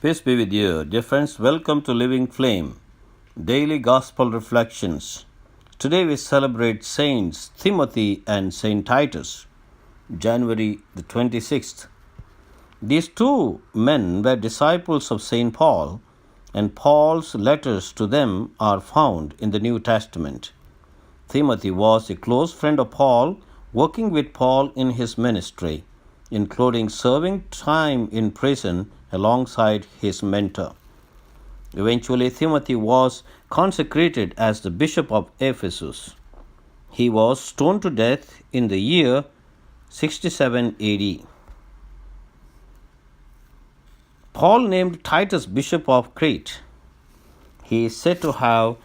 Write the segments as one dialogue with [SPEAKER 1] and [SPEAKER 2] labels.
[SPEAKER 1] Peace be with you. Dear friends, welcome to Living Flame, Daily Gospel Reflections. Today we celebrate Saints Timothy and Saint Titus, January the 26th. These two men were disciples of Saint Paul, and Paul's letters to them are found in the New Testament. Timothy was a close friend of Paul, working with Paul in his ministry, including serving time in prison alongside his mentor. Eventually, Timothy was consecrated as the bishop of Ephesus. He was stoned to death in the year 67 AD. Paul named Titus bishop of Crete. He is said to have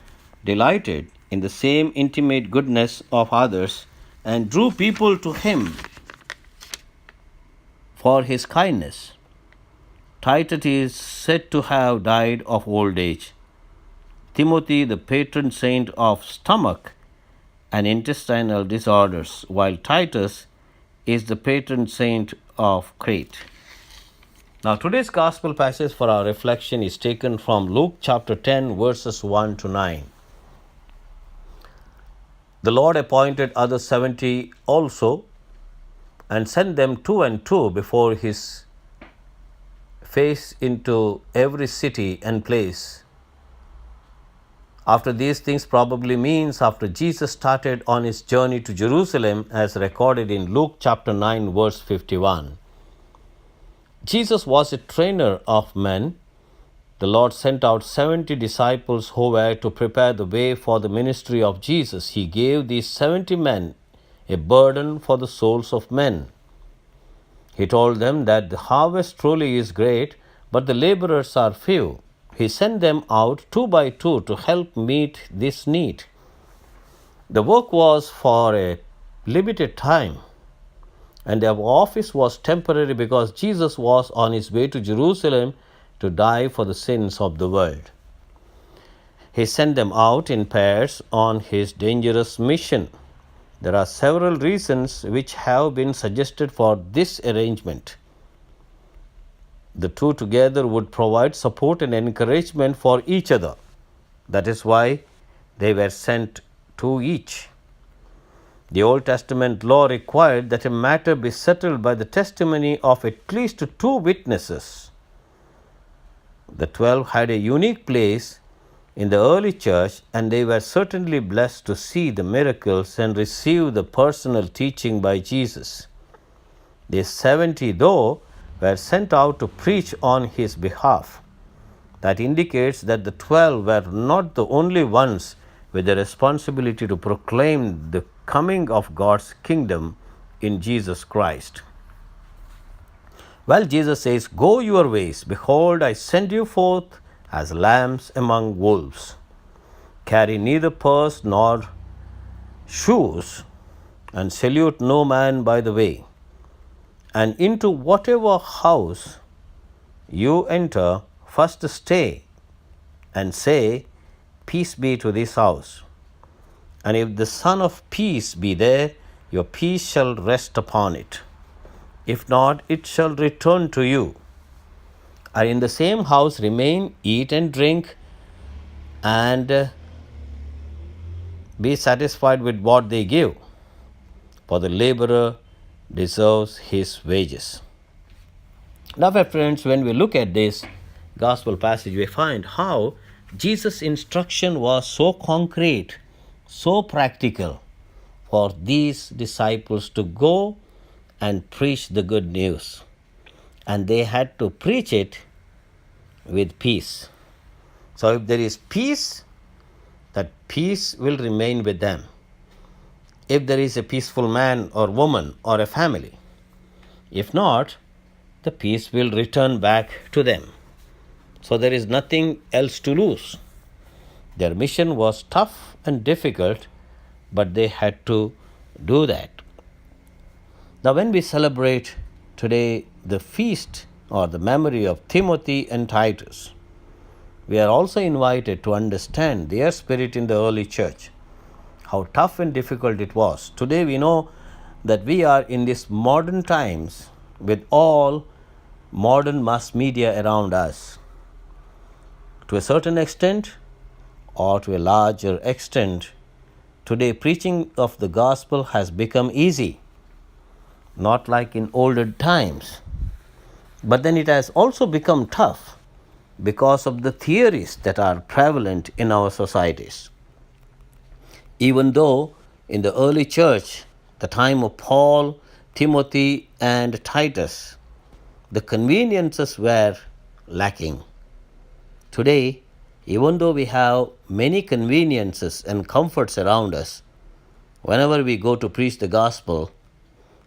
[SPEAKER 1] delighted in the same intimate goodness of others and drew people to him for his kindness. Titus is said to have died of old age. Timothy, the patron saint of stomach and intestinal disorders, while Titus is the patron saint of Crete. Now, today's gospel passage for our reflection is taken from Luke chapter 10, verses 1 to 9. The Lord appointed other 70 also and sent them two and two before his face into every city and place. After these things probably means after Jesus started on his journey to Jerusalem, as recorded in Luke chapter 9, verse 51. Jesus was a trainer of men. The Lord sent out 70 disciples who were to prepare the way for the ministry of Jesus. He gave these 70 men a burden for the souls of men. He told them that the harvest truly is great, but the laborers are few. He sent them out two by two to help meet this need. The work was for a limited time, and their office was temporary because Jesus was on his way to Jerusalem to die for the sins of the world. He sent them out in pairs on his dangerous mission. There are several reasons which have been suggested for this arrangement. The two together would provide support and encouragement for each other. That is why they were sent two each. The Old Testament law required that a matter be settled by the testimony of at least two witnesses. The 12 had a unique place in the early church, and they were certainly blessed to see the miracles and receive the personal teaching by Jesus. The 70, though, were sent out to preach on his behalf. That indicates that the 12 were not the only ones with the responsibility to proclaim the coming of God's kingdom in Jesus Christ. Well, Jesus says, "Go your ways. Behold, I send you forth as lambs among wolves. Carry neither purse nor shoes, and salute no man by the way. And into whatever house you enter, first stay and say, Peace be to this house. And if the Son of Peace be there, your peace shall rest upon it. If not, it shall return to you. And in the same house remain, eat and drink, and be satisfied with what they give. For the laborer deserves his wages." Now, my friends, when we look at this gospel passage, we find how Jesus' instruction was so concrete, so practical for these disciples to go and preach the good news. And they had to preach it with peace. So if there is peace, that peace will remain with them. If there is a peaceful man or woman or a family, if not, the peace will return back to them. So there is nothing else to lose. Their mission was tough and difficult, but they had to do that. Now, when we celebrate today the feast or the memory of Timothy and Titus, we are also invited to understand their spirit in the early church, how tough and difficult it was. Today we know that we are in these modern times with all modern mass media around us. To a certain extent, or to a larger extent, today preaching of the gospel has become easy, not like in older times. But then it has also become tough because of the theories that are prevalent in our societies. Even though in the early church, the time of Paul, Timothy, and Titus, the conveniences were lacking. Today, even though we have many conveniences and comforts around us, whenever we go to preach the gospel,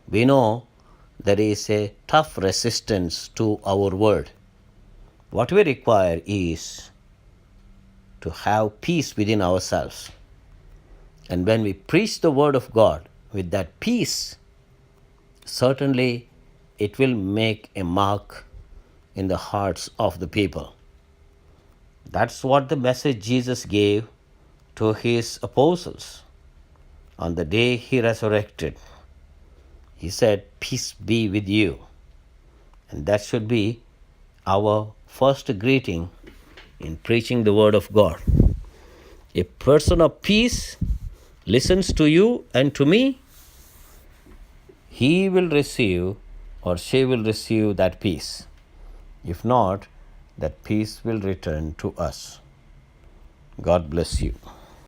[SPEAKER 1] we know there is a tough resistance to our word. What we require is to have peace within ourselves. And when we preach the word of God with that peace, certainly it will make a mark in the hearts of the people. That's what the message Jesus gave to his apostles on the day he resurrected. He said, "Peace be with you." And that should be our first greeting in preaching the word of God. A person of peace listens to you and to me, he will receive or she will receive that peace. If not, that peace will return to us. God bless you.